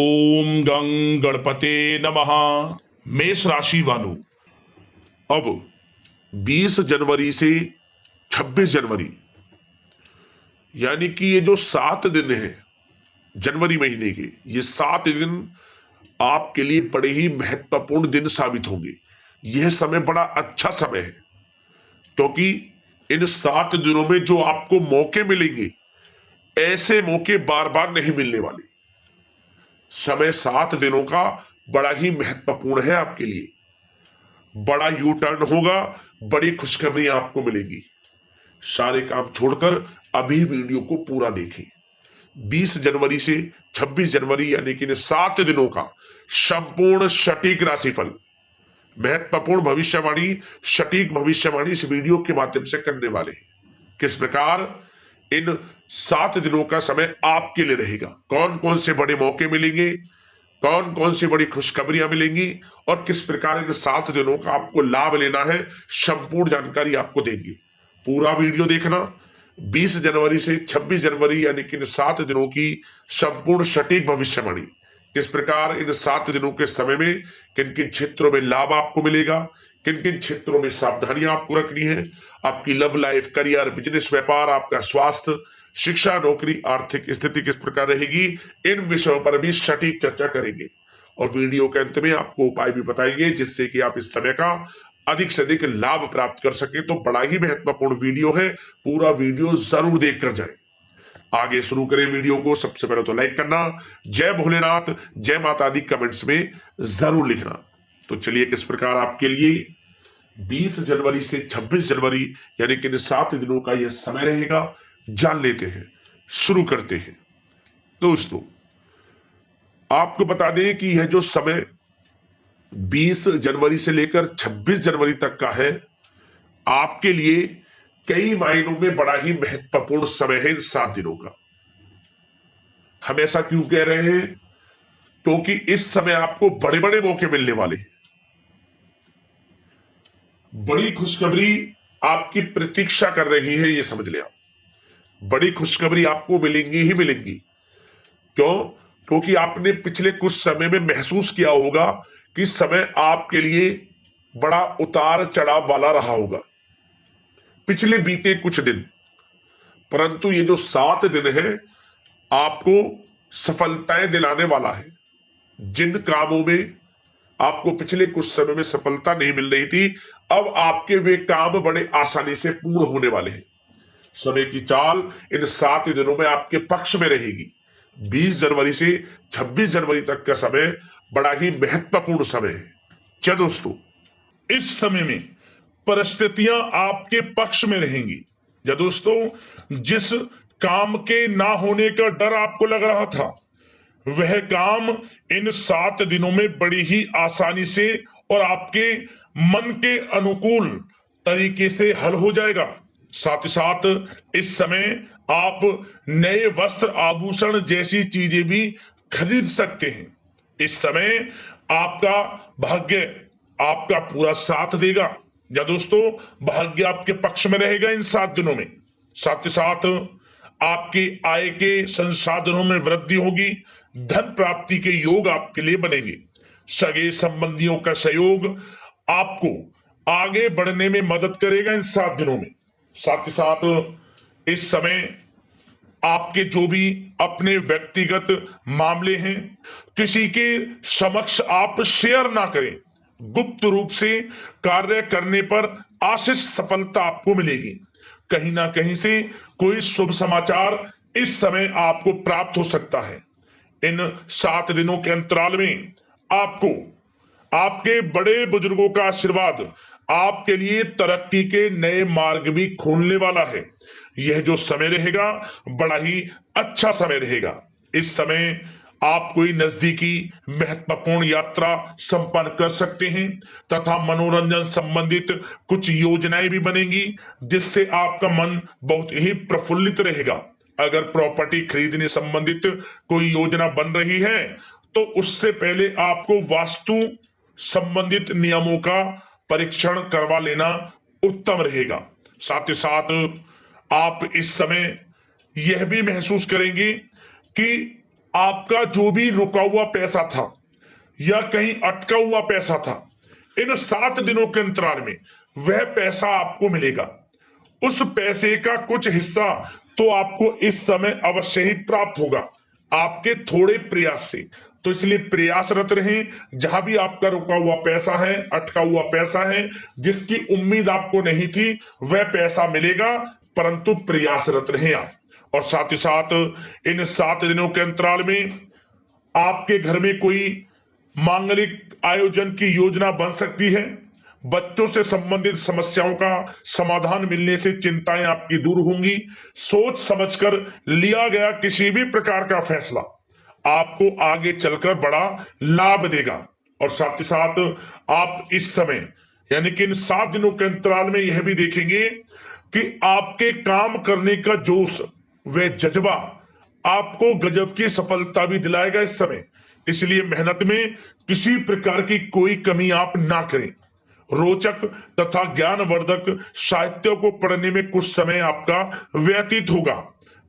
ओम गं गणपते नमः। मेष राशि वालों, अब 20 जनवरी से 26 जनवरी यानी कि ये जो 7 दिन है जनवरी महीने के, ये 7 दिन आपके लिए बड़े ही महत्वपूर्ण दिन साबित होंगे। यह समय बड़ा अच्छा समय है क्योंकि इन 7 दिनों में जो आपको मौके मिलेंगे, ऐसे मौके बार बार नहीं मिलने वाले। समय 7 दिनों का बड़ा ही महत्वपूर्ण है आपके लिए। बड़ा यू टर्न होगा, बड़ी खुशखबरी आपको मिलेगी। सारे काम छोड़कर अभी वीडियो को पूरा देखें। 20 जनवरी से 26 जनवरी यानी कि 7 दिनों का संपूर्ण सटीक राशिफल, महत्वपूर्ण भविष्यवाणी, सटीक भविष्यवाणी इस वीडियो के माध्यम से करने वाले हैं। किस प्रकार इन 7 दिनों का समय आपके लिए रहेगा, कौन कौन से बड़े मौके मिलेंगे, कौन कौन सी बड़ी खुशखबरियां मिलेंगी और किस प्रकार इन 7 दिनों का आपको लाभ लेना है, संपूर्ण जानकारी आपको देंगे। पूरा वीडियो देखना। 20 जनवरी से 26 जनवरी यानी कि इन 7 दिनों की संपूर्ण सटीक भविष्यवाणी, किस प्रकार इन 7 दिनों के समय में किन किन क्षेत्रों में लाभ आपको मिलेगा, किन किन क्षेत्रों में सावधानियां आपको रखनी है, आपकी लव लाइफ, करियर, बिजनेस, व्यापार, आपका स्वास्थ्य, शिक्षा, नौकरी, आर्थिक स्थिति किस प्रकार रहेगी, इन विषयों पर भी सटीक चर्चा करेंगे। और वीडियो के अंत में आपको उपाय भी बताएंगे जिससे कि आप इस समय का अधिक से अधिक लाभ प्राप्त कर सके। तो बड़ा ही महत्वपूर्ण वीडियो है, पूरा वीडियो जरूर देखकर जाए। आगे शुरू करें वीडियो को। सबसे पहले तो लाइक करना, जय भोलेनाथ, जय माता दी कमेंट्स में जरूर लिखना। तो चलिए, किस प्रकार आपके लिए 20 जनवरी से 26 जनवरी यानी कि 7 दिनों का यह समय रहेगा, जान लेते हैं। शुरू करते हैं। दोस्तों, आपको बता दें कि यह जो समय 20 जनवरी से लेकर 26 जनवरी तक का है, आपके लिए कई मायनों में बड़ा ही महत्वपूर्ण समय है। इन 7 दिनों का हम ऐसा क्यों कह रहे हैं? क्योंकि इस समय आपको बड़े बड़े मौके मिलने वाले हैं। बड़ी खुशखबरी आपकी प्रतीक्षा कर रही है, यह समझ ले आप। बड़ी खुशखबरी आपको मिलेंगी ही मिलेंगी। क्यों? क्योंकि आपने पिछले कुछ समय में महसूस किया होगा कि समय आपके लिए बड़ा उतार चढ़ाव वाला रहा होगा पिछले बीते कुछ दिन। परंतु ये जो 7 दिन है, आपको सफलताएं दिलाने वाला है। जिन कामों में आपको पिछले कुछ समय में सफलता नहीं मिल रही थी, अब आपके वे काम बड़े आसानी से पूर्ण होने वाले हैं। समय की चाल इन 7 दिनों में आपके पक्ष में रहेगी। 20 जनवरी से 26 जनवरी तक का समय बड़ा ही महत्वपूर्ण समय है। क्या दोस्तों, इस समय में परिस्थितियां आपके पक्ष में रहेंगी। या दोस्तों, जिस काम के ना होने का डर आपको लग रहा था, वह काम इन 7 दिनों में बड़ी ही आसानी से और आपके मन के अनुकूल तरीके से हल हो जाएगा। साथ ही साथ इस समय आप नए वस्त्र, आभूषण जैसी चीजें भी खरीद सकते हैं। इस समय आपका भाग्य आपका पूरा साथ देगा। या दोस्तों, भाग्य आपके पक्ष में रहेगा इन 7 दिनों में। साथ ही साथ आपकी आय के संसाधनों में वृद्धि होगी। धन प्राप्ति के योग आपके लिए बनेंगे। सगे संबंधियों का सहयोग आपको आगे बढ़ने में मदद करेगा इन 7 दिनों में। साथ ही साथ इस समय आपके जो भी अपने व्यक्तिगत मामले हैं, किसी के समक्ष आप शेयर ना करें। गुप्त रूप से कार्य करने पर आशीष सफलता आपको मिलेगी। कहीं ना कहीं से कोई शुभ समाचार इस समय आपको प्राप्त हो सकता है। इन 7 दिनों के अंतराल में आपको आपके बड़े बुजुर्गों का आशीर्वाद आपके लिए तरक्की के नए मार्ग भी खोलने वाला है। यह जो समय रहेगा, बड़ा ही अच्छा समय रहेगा। इस समय आप कोई नजदीकी महत्वपूर्ण यात्रा संपन्न कर सकते हैं तथा मनोरंजन संबंधित कुछ योजनाएं भी बनेंगी जिससे आपका मन बहुत ही प्रफुल्लित रहेगा। अगर प्रॉपर्टी खरीदने संबंधित कोई योजना बन रही है तो उससे पहले आपको वास्तु संबंधित नियमों का परीक्षण करवा लेना उत्तम रहेगा। साथ ही साथ आप इस समय यह भी महसूस करेंगे कि आपका जो भी रुका हुआ पैसा था या कहीं अटका हुआ पैसा था, इन 7 दिनों के अंतराल में वह पैसा आपको मिलेगा। उस पैसे का कुछ हिस्सा तो आपको इस समय अवश्य ही प्राप्त होगा, आपके थोड़े प्रयास से। तो इसलिए प्रयासरत रहें। जहां भी आपका रुका हुआ पैसा है, अटका हुआ पैसा है, जिसकी उम्मीद आपको नहीं थी, वह पैसा मिलेगा, परंतु प्रयासरत रहें आप। और साथ ही साथ इन 7 दिनों के अंतराल में आपके घर में कोई मांगलिक आयोजन की योजना बन सकती है। बच्चों से संबंधित समस्याओं का समाधान मिलने से चिंताएं आपकी दूर होंगी। सोच समझकर लिया गया किसी भी प्रकार का फैसला आपको आगे चलकर बड़ा लाभ देगा। और साथ ही साथ आप इस समय यानी कि इन 7 दिनों के अंतराल में यह भी देखेंगे कि आपके काम करने का जोश व जज्बा आपको गजब की सफलता भी दिलाएगा इस समय। इसलिए मेहनत में किसी प्रकार की कोई कमी आप ना करें। रोचक तथा ज्ञानवर्धक साहित्य को पढ़ने में कुछ समय आपका व्यतीत होगा।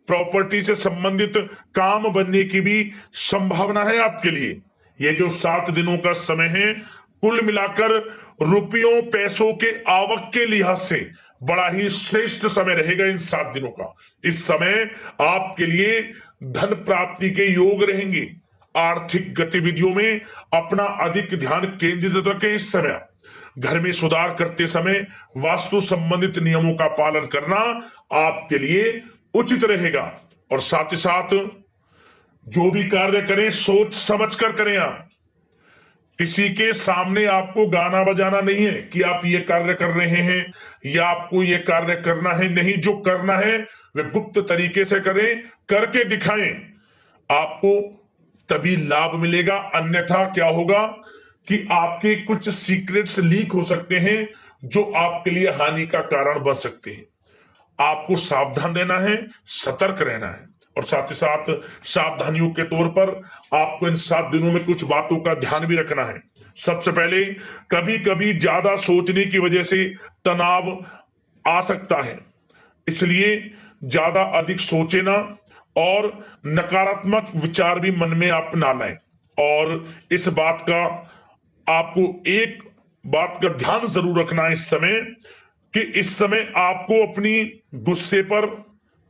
प्रॉपर्टी से संबंधित काम बनने की भी संभावना है आपके लिए। ये जो 7 दिनों का समय है, कुल मिलाकर रुपयों पैसों के आवक के लिहाज से बड़ा ही श्रेष्ठ समय रहेगा इन 7 दिनों का। इस समय आपके लिए धन प्राप्ति के योग रहेंगे। आर्थिक गतिविधियों में अपना अधिक ध्यान केंद्रित रखें इस समय। घर में सुधार करते समय वास्तु संबंधित नियमों का पालन करना आपके लिए उचित रहेगा। और साथ ही साथ जो भी कार्य करें सोच समझ कर करें आप। किसी के सामने आपको गाना बजाना नहीं है कि आप ये कार्य कर रहे हैं या आपको ये कार्य करना है। नहीं, जो करना है वह गुप्त तरीके से करें, करके दिखाएं। आपको तभी लाभ मिलेगा, अन्यथा क्या होगा कि आपके कुछ सीक्रेट्स लीक हो सकते हैं जो आपके लिए हानि का कारण बन सकते हैं। आपको सावधान रहना है, सतर्क रहना है। और साथ ही साथ सावधानियों के तौर पर आपको इन 7 दिनों में कुछ बातों का ध्यान भी रखना है। सबसे पहले, कभी कभी ज्यादा सोचने की वजह से तनाव आ सकता है, इसलिए ज्यादा अधिक सोचे ना और नकारात्मक विचार भी मन में आप ना लाएं। और इस बात का आपको एक बात का ध्यान जरूर रखना है इस समय कि इस समय आपको अपनी गुस्से पर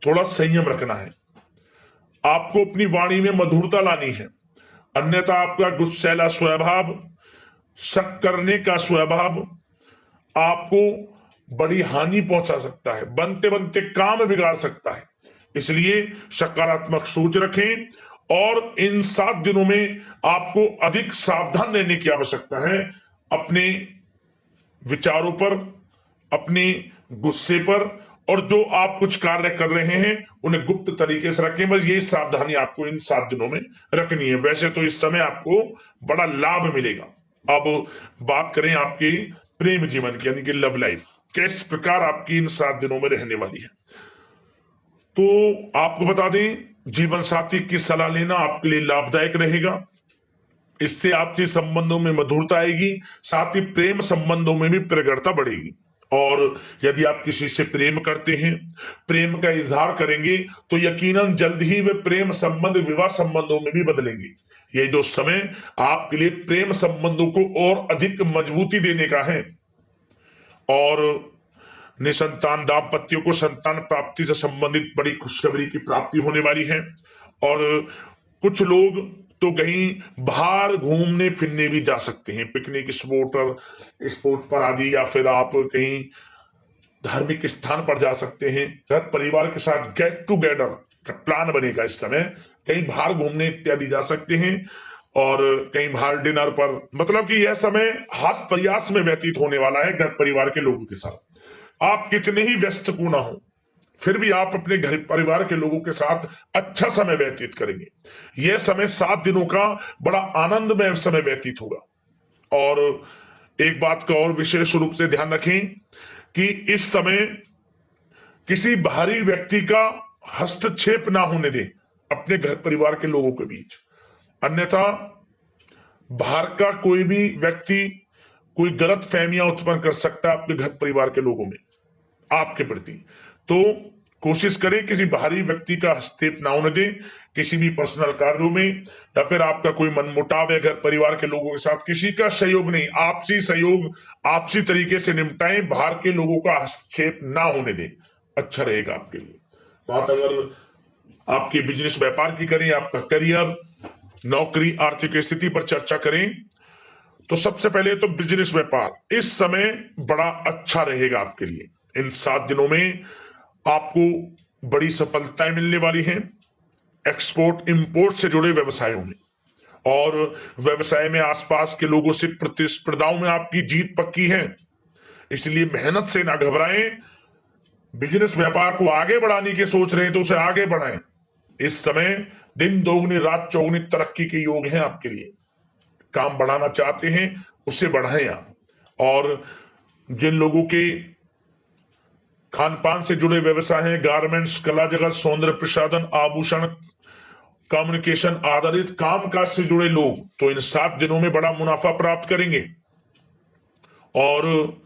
थोड़ा संयम रखना है। आपको अपनी वाणी में मधुरता लानी है, अन्यथा आपका गुस्सैला स्वभाव, शक करने का स्वभाव आपको बड़ी हानि पहुंचा सकता है, बनते बनते काम बिगाड़ सकता है। इसलिए सकारात्मक सोच रखें और इन 7 दिनों में आपको अधिक सावधान रहने की आवश्यकता है। अपने विचारों पर, अपने गुस्से पर, और जो आप कुछ कार्य कर रहे हैं उन्हें गुप्त तरीके से रखें। बस यही सावधानी आपको इन 7 दिनों में रखनी है। वैसे तो इस समय आपको बड़ा लाभ मिलेगा। अब बात करें आपके प्रेम जीवन की, यानी कि लव लाइफ किस प्रकार आपकी इन 7 दिनों में रहने वाली है। तो आपको बता दें, जीवन साथी की सलाह लेना आपके लिए लाभदायक रहेगा। इससे आपसी संबंधों में मधुरता आएगी, साथ ही प्रेम संबंधों में भी प्रगाढ़ता बढ़ेगी। और यदि आप किसी से प्रेम करते हैं, प्रेम का इजहार करेंगे, तो यकीनन जल्द ही वे प्रेम संबंध विवाह संबंधों में भी बदलेंगे। ये जो समय आपके लिए प्रेम संबंधों को और अधिक मजबूती देने का है। और निसंतान दाम्पत्यों को संतान प्राप्ति से संबंधित बड़ी खुशखबरी की प्राप्ति होने वाली है। और कुछ लोग तो कहीं बाहर घूमने फिरने भी जा सकते हैं, पिकनिक स्पॉट पर आदि, या फिर आप कहीं धार्मिक स्थान पर जा सकते हैं। घर परिवार के साथ गेट टुगेदर का प्लान बनेगा इस समय। कहीं बाहर घूमने इत्यादि जा सकते हैं और कहीं बाहर डिनर पर, मतलब कि यह समय हास प्रयास में व्यतीत होने वाला है घर परिवार के लोगों के साथ। आप कितने ही व्यस्त क्यों ना हो, फिर भी आप अपने घर परिवार के लोगों के साथ अच्छा समय व्यतीत करेंगे। यह समय 7 दिनों का बड़ा आनंदमय समय व्यतीत होगा। और एक बात का और विशेष रूप से ध्यान रखें कि इस समय किसी बाहरी व्यक्ति का हस्तक्षेप ना होने दें अपने घर परिवार के लोगों के बीच, अन्यथा बाहर का कोई भी व्यक्ति कोई गलत फहमियां उत्पन्न कर सकता है अपने घर परिवार के लोगों में आपके प्रति। तो कोशिश करें किसी बाहरी व्यक्ति का हस्तक्षेप ना होने दें किसी भी पर्सनल कार्यों में, या फिर आपका कोई मनमुटाव है घर परिवार के लोगों के साथ, किसी का सहयोग नहीं, आपसी सहयोग आपसी तरीके से निपटाएं, बाहर के लोगों का हस्तक्षेप ना होने दें, अच्छा रहेगा आपके लिए। बात अगर आपके बिजनेस व्यापार की करें, आपका करियर, नौकरी, आर्थिक स्थिति पर चर्चा करें, तो सबसे पहले तो बिजनेस व्यापार इस समय बड़ा अच्छा रहेगा आपके लिए। इन 7 दिनों में आपको बड़ी सफलताएं मिलने वाली हैं एक्सपोर्ट इंपोर्ट से जुड़े व्यवसायों में, और व्यवसाय में आसपास के लोगों से प्रतिस्पर्धाओं में आपकी जीत पक्की है, इसलिए मेहनत से ना घबराएं। बिजनेस व्यापार को आगे बढ़ाने की सोच रहे हैं तो उसे आगे बढ़ाएं। इस समय दिन दोगुनी रात चौगुनी तरक्की के योग हैं आपके लिए। काम बढ़ाना चाहते हैं उसे बढ़ाएं आप। और जिन लोगों के खान पान से जुड़े व्यवसाय हैं, गारमेंट्स, कला जगत, सौंदर्य प्रसाधन, आभूषण, कम्युनिकेशन आधारित कामकाज से जुड़े लोग, तो इन 7 दिनों में बड़ा मुनाफा प्राप्त करेंगे। और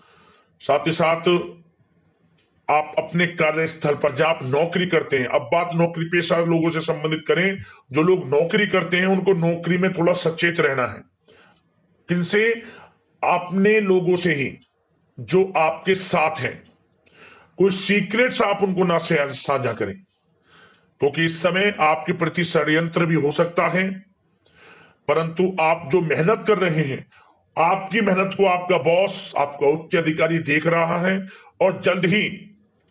साथ ही साथ आप अपने कार्यस्थल पर जहां आप नौकरी करते हैं, अब बात नौकरी पेशा लोगों से संबंधित करें, जो लोग नौकरी करते हैं उनको नौकरी में थोड़ा सचेत रहना है। किनसे? अपने लोगों से ही जो आपके साथ हैं। कोई सीक्रेट्स आप उनको ना साझा करें, क्योंकि इस समय आपके प्रति षड्यंत्र भी हो सकता है। परंतु आप जो मेहनत कर रहे हैं, आपकी मेहनत को आपका बॉस, आपका उच्च अधिकारी देख रहा है, और जल्द ही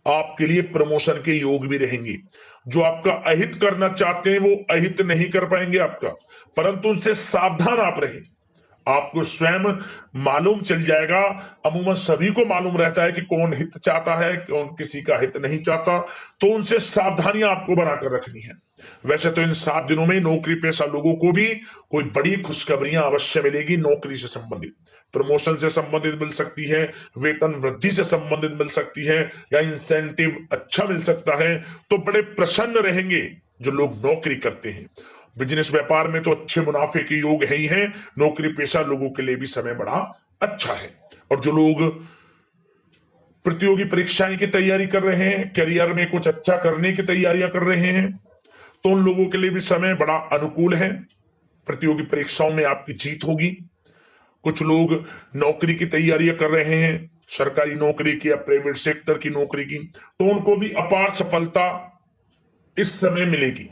आपके लिए प्रमोशन के योग भी रहेंगे। जो आपका अहित करना चाहते हैं वो अहित नहीं कर पाएंगे आपका, परंतु उनसे सावधान आप रहें। आपको स्वयं मालूम चल जाएगा। अमूमन सभी को मालूम रहता है कि कौन हित चाहता है, कौन किसी का हित नहीं चाहता, तो उनसे सावधानियां आपको बनाकर रखनी है। वैसे तो इन 7 दिनों में नौकरी पेशा लोगों को भी कोई बड़ी खुशखबरियां अवश्य मिलेगी। नौकरी से संबंधित, प्रमोशन से संबंधित मिल सकती है, वेतन वृद्धि से संबंधित मिल सकती है, या इंसेंटिव अच्छा मिल सकता है। तो बड़े प्रसन्न रहेंगे जो लोग नौकरी करते हैं। बिजनेस व्यापार में तो अच्छे मुनाफे के योग है ही हैं, नौकरी पेशा लोगों के लिए भी समय बड़ा अच्छा है। और जो लोग प्रतियोगी परीक्षाएं की तैयारी कर रहे हैं, करियर में कुछ अच्छा करने की तैयारियां कर रहे हैं, तो उन लोगों के लिए भी समय बड़ा अनुकूल है। प्रतियोगी परीक्षाओं में आपकी जीत होगी। कुछ लोग नौकरी की तैयारियां कर रहे हैं, सरकारी नौकरी की या प्राइवेट सेक्टर की नौकरी की, तो उनको भी अपार सफलता इस समय मिलेगी।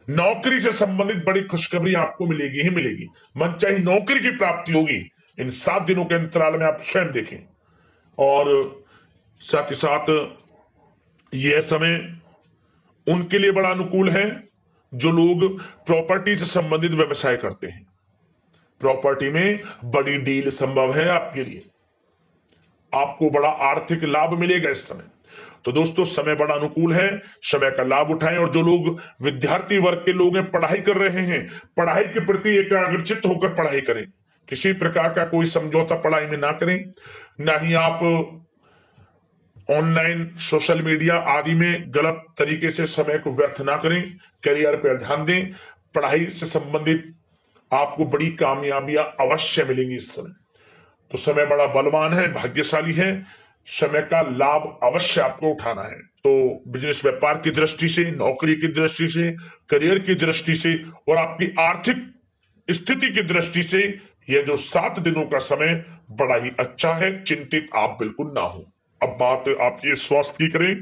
नौकरी से संबंधित बड़ी खुशखबरी आपको मिलेगी ही मिलेगी। मनचाही नौकरी की प्राप्ति होगी इन 7 दिनों के अंतराल में, आप स्वयं देखें। और साथ ही साथ यह समय उनके लिए बड़ा अनुकूल है जो लोग प्रॉपर्टी से संबंधित व्यवसाय करते हैं। प्रॉपर्टी में बड़ी डील संभव है आपके लिए, आपको बड़ा आर्थिक लाभ मिलेगा इस समय। तो दोस्तों समय बड़ा अनुकूल है, समय का लाभ उठाएं। और जो लोग विद्यार्थी वर्ग के लोग हैं, पढ़ाई कर रहे हैं, पढ़ाई के प्रति एकाग्रचित्त होकर पढ़ाई करें। किसी प्रकार का कोई समझौता पढ़ाई में ना करें, ना ही आप ऑनलाइन सोशल मीडिया आदि में गलत तरीके से समय को व्यर्थ ना करें। करियर पर ध्यान दें। पढ़ाई से संबंधित आपको बड़ी कामयाबियां अवश्य मिलेंगी इस समय। तो समय बड़ा बलवान है, भाग्यशाली है, समय का लाभ अवश्य आपको उठाना है। तो बिजनेस व्यापार की दृष्टि से, नौकरी की दृष्टि से, करियर की दृष्टि से और आपकी आर्थिक स्थिति की दृष्टि से यह जो 7 दिनों का समय बड़ा ही अच्छा है। चिंतित आप बिल्कुल ना हो। अब बात आपके स्वास्थ्य की करें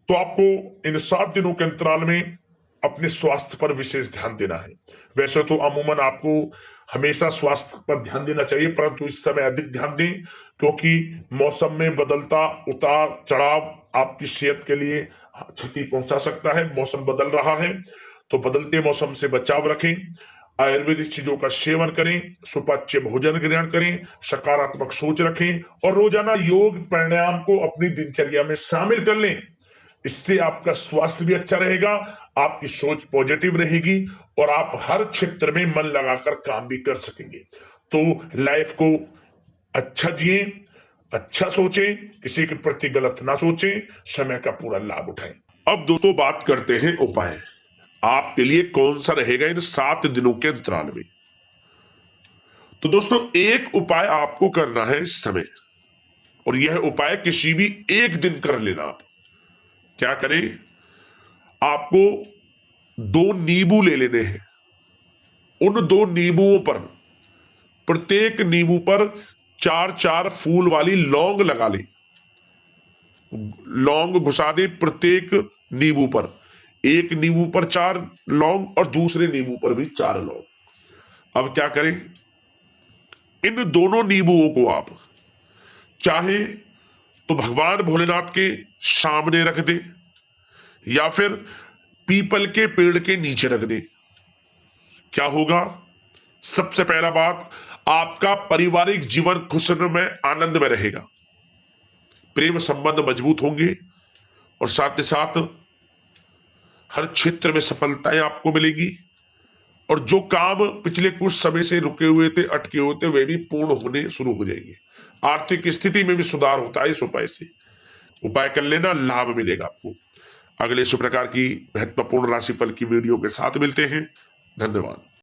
तो आपको इन 7 दिनों के अंतराल में अपने स्वास्थ्य पर विशेष ध्यान देना है। वैसे तो अमूमन आपको हमेशा स्वास्थ्य पर ध्यान देना चाहिए, परंतु इस समय अधिक ध्यान दें, क्योंकि मौसम में बदलता उतार चढ़ाव आपकी सेहत के लिए क्षति पहुंचा सकता है। मौसम बदल रहा है, तो बदलते मौसम से बचाव रखें। आयुर्वेदिक चीजों का सेवन करें, सुपाच्य भोजन ग्रहण करें, सकारात्मक सोच रखें और रोजाना योग प्राणायाम को अपनी दिनचर्या में शामिल कर लें। इससे आपका स्वास्थ्य भी अच्छा रहेगा, आपकी सोच पॉजिटिव रहेगी और आप हर क्षेत्र में मन लगाकर काम भी कर सकेंगे। तो लाइफ को अच्छा जिए, अच्छा सोचें, किसी के प्रति गलत ना सोचें, समय का पूरा लाभ उठाएं। अब दोस्तों बात करते हैं उपाय। आपके लिए कौन सा रहेगा इन 7 दिनों के अंतराल में। तो दोस्तों एक उपाय आपको करना है इस समय, और यह उपाय किसी भी एक दिन कर लेना। आप क्या करें, आपको 2 नींबू ले लेने हैं। उन 2 नींबुओं पर, प्रत्येक नींबू पर 4-4 फूल वाली लौंग लगा ले। लौंग घुसा दे प्रत्येक नींबू पर, एक नींबू पर 4 लौंग और दूसरे नींबू पर भी 4 लौंग। अब क्या करें, इन दोनों नींबुओं को आप चाहे तो भगवान भोलेनाथ के सामने रख दे या फिर पीपल के पेड़ के नीचे रख दे। क्या होगा, सबसे पहला बात, आपका पारिवारिक जीवन खुशनुमा आनंद में रहेगा, प्रेम संबंध मजबूत होंगे और साथ ही साथ हर क्षेत्र में सफलताएं आपको मिलेंगी और जो काम पिछले कुछ समय से रुके हुए थे, अटके हुए थे, वे भी पूर्ण होने शुरू हो जाएंगे। आर्थिक स्थिति में भी सुधार होता है इस उपाय से। उपाय कर लेना, लाभ मिलेगा आपको। अगले इस प्रकार की महत्वपूर्ण राशिफल की वीडियो के साथ मिलते हैं। धन्यवाद।